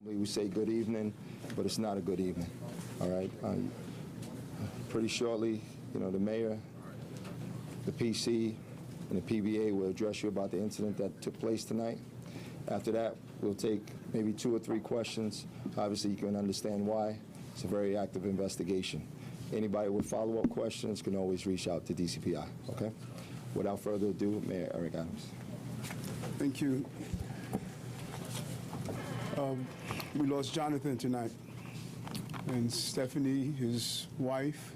We say good evening, but it's not a good evening, all right? Pretty shortly, you know, the mayor, the PC, and the PBA will address you about the incident that took place tonight. After that, we'll take maybe 2 or 3 questions. Obviously, you can understand why. It's a very active investigation. Anybody with follow-up questions can always reach out to DCPI, okay? Without further ado, Mayor Eric Adams. Thank you. We lost Jonathan tonight, and Stephanie, his wife,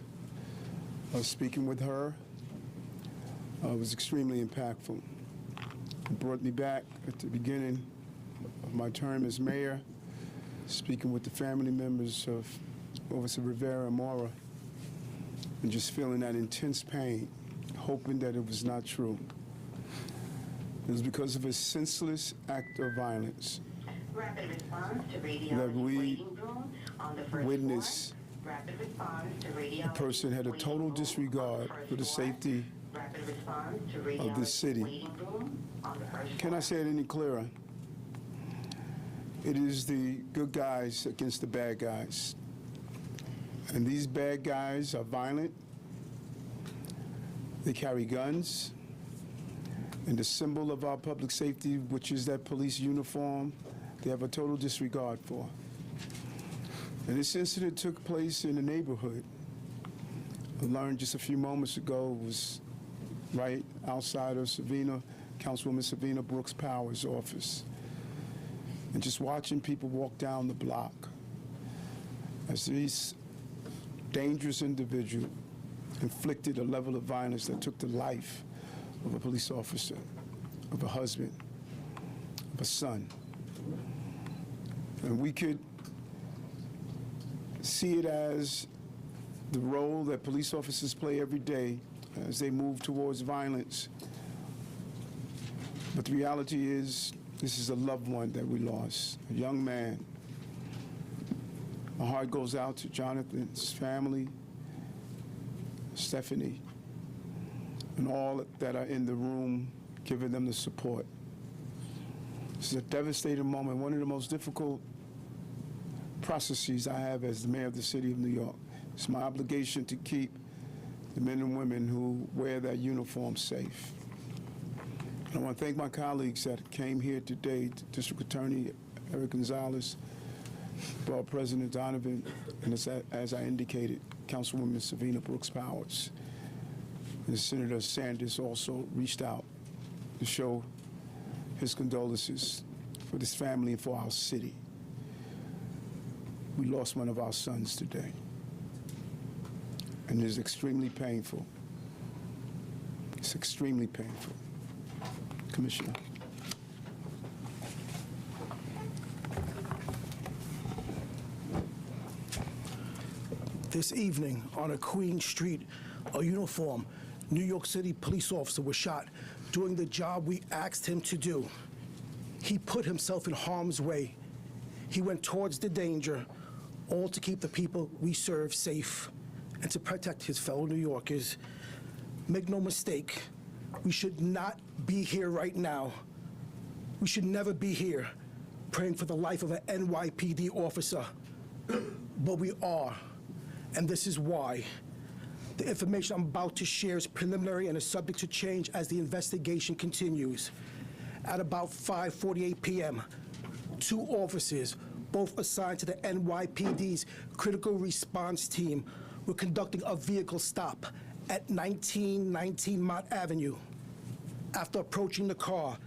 speaking with her was extremely impactful. It brought me back at the beginning of my term as mayor, speaking with the family members of Officer Rivera and Mora, and just feeling that intense pain, hoping that it was not true. It was because of a senseless act of violence Rapid response to that we witnessed. A person had a total disregard for the safety of this city. Can I say it any clearer? It is the good guys against the bad guys. And these bad guys are violent. They carry guns. And the symbol of our public safety, which is that police uniform, they have a total disregard for. And this incident took place in a neighborhood. I learned just a few moments ago it was right outside of Councilwoman Savina Brooks Powers' office. And just watching people walk down the block as these dangerous individuals inflicted a level of violence that took the life of a police officer, of a husband, of a son. And we could see it as the role that police officers play every day as they move towards violence. But the reality is, this is a loved one that we lost, a young man. My heart goes out to Jonathan's family, Stephanie, and all that are in the room, giving them the support. This is a devastating moment, one of the most difficult processes I have as the mayor of the city of New York. It's my obligation to keep the men and women who wear that uniform safe. And I want to thank my colleagues that came here today, District Attorney Eric Gonzalez, Borough President Donovan, and as I indicated, Councilwoman Savina Brooks Powers. And Senator Sanders also reached out to show his condolences for this family and for our city. We lost one of our sons today, and it is extremely painful. It's extremely painful. Commissioner. This evening on a Queen Street, a uniformed New York City police officer was shot doing the job we asked him to do. He put himself in harm's way. He went towards the danger, all to keep the people we serve safe and to protect his fellow New Yorkers. Make no mistake, we should not be here right now. We should never be here praying for the life of an NYPD officer. But we are, and this is why. The information I'm about to share is preliminary and is subject to change as the investigation continues. At about 5:48 p.m., 2 officers, both assigned to the NYPD's critical response team, were conducting a vehicle stop at 1919 Mott Avenue. After approaching the car,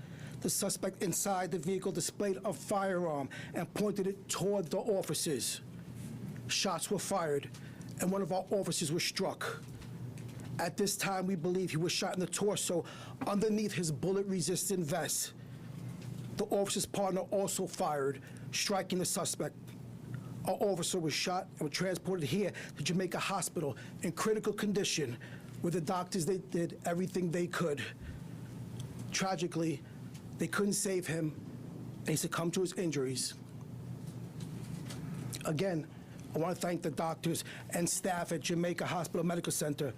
the suspect inside the vehicle displayed a firearm and pointed it toward the officers. Shots were fired, and one of our officers was struck. At this time, we believe he was shot in the torso underneath his bullet-resistant vest. The officer's partner also fired, striking the suspect. Our officer was shot and was transported here to Jamaica Hospital in critical condition, where the doctors did everything they could. Tragically, they couldn't save him, and he succumbed to his injuries. Again, I want to thank the doctors and staff at Jamaica Hospital Medical Center,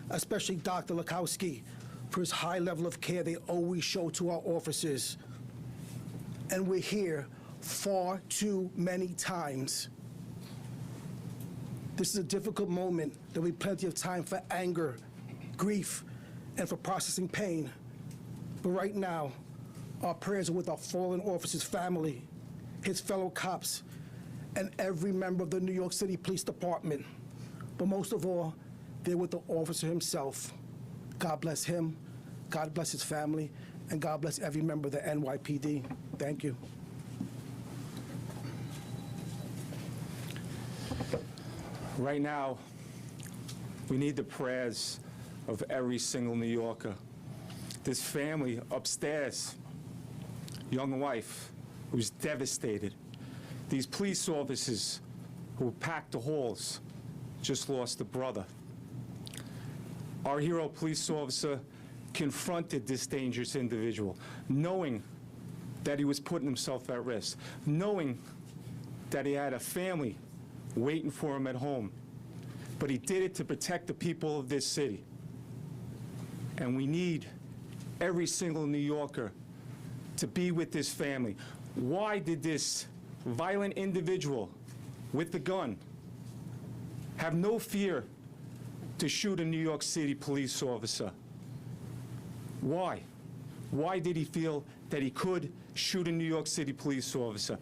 especially Dr. Lukowski, for his high level of care they always show to our officers. And we're here far too many times. This is a difficult moment. There'll be plenty of time for anger, grief, and for processing pain. But right now, our prayers are with our fallen officer's family, his fellow cops, and every member of the New York City Police Department. But most of all, they're with the officer himself. God bless him, God bless his family, and God bless every member of the NYPD. Thank you. Right now, we need the prayers of every single New Yorker. This family upstairs, young wife, who's devastated. These police officers who packed the halls just lost a brother. Our hero police officer confronted this dangerous individual, knowing that he was putting himself at risk, knowing that he had a family waiting for him at home. But he did it to protect the people of this city. And we need every single New Yorker to be with this family. Why did this violent individual with the gun have no fear to shoot a New York City police officer? Why? Why did he feel that he could shoot a New York City police officer?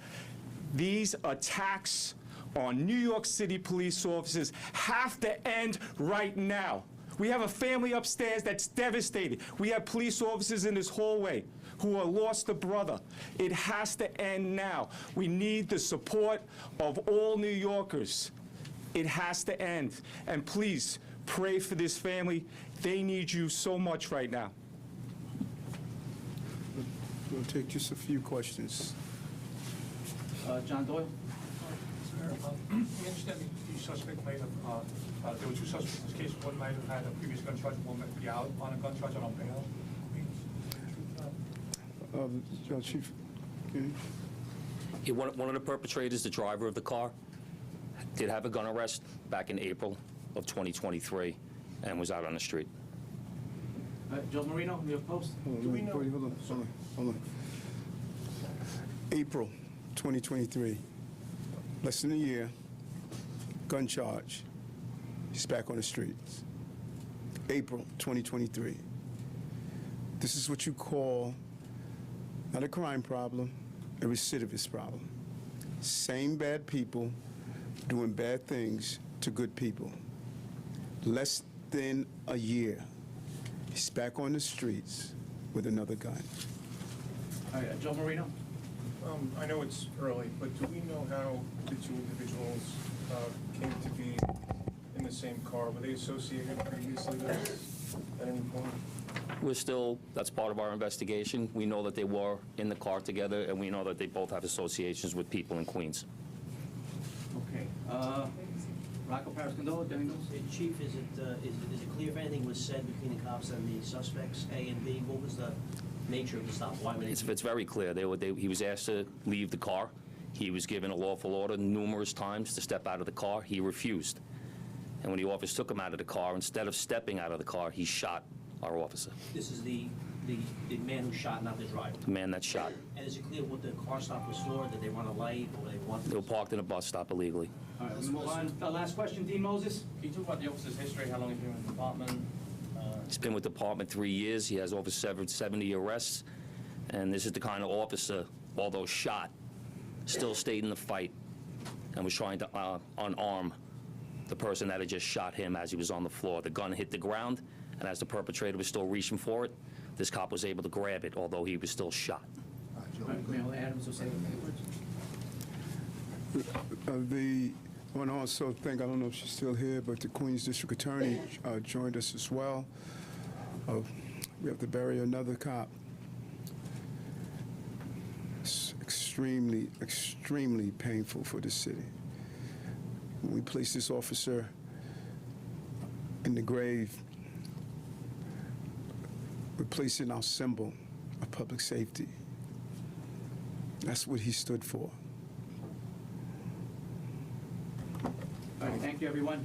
These attacks on New York City police officers have to end right now. We have a family upstairs that's devastated. We have police officers in this hallway who have lost a brother. It has to end now. We need the support of all New Yorkers. It has to end. And please, pray for this family. They need you so much right now. We'll take just a few questions. John Doyle? Sir, we understand the suspect might have, there were 2 suspects in this case. One might have had a previous gun charge, one might be out on a gun charge on bail. Chief, okay. Yeah, one of the perpetrators, the driver of the car, did have a gun arrest back in April of 2023 and was out on the street. Joe Marino, you have post? Do we know? Hold on. April 2023, less than a year, gun charge. He's back on the streets. April 2023. This is what you call not a crime problem, a recidivist problem. Same bad people doing bad things to good people. Less than a year, he's back on the streets with another gun. All right, Joe Marino? I know it's early, but do we know how the 2 individuals came to be in the same car? Were they associated previously at any point? That's part of our investigation. We know that they were in the car together, and we know that they both have associations with people in Queens. Okay. Rocco Parascandolo, Daily News. Chief, is it clear if anything was said between the cops and the suspects, A and B? What was the nature of the stop? Why were they? It's very clear. He was asked to leave the car. He was given a lawful order numerous times to step out of the car. He refused. And when the officer took him out of the car, instead of stepping out of the car, he shot our officer, This is the man who shot, not the driver. the man that shot. And is it clear what the car stop was for? Did they run a light or they wanted? They were parked in a bus stop illegally. All right, let's move on. The last question, Dean Moses. Can you talk about the officer's history? How long he's been with the department? He's been with the department 3 years. He has over 70 arrests. And this is the kind of officer, although shot, still stayed in the fight and was trying to unarm the person that had just shot him as he was on the floor. The gun hit the ground, and as the perpetrator was still reaching for it, this cop was able to grab it, although he was still shot. All right, Mayor Adams will say a few words. I want to also thank, I don't know if she's still here, but the Queens District Attorney joined us as well. We have to bury another cop. It's extremely, extremely painful for the city. When we place this officer in the grave, we're placing our symbol of public safety. That's what he stood for. All right, thank you, everyone.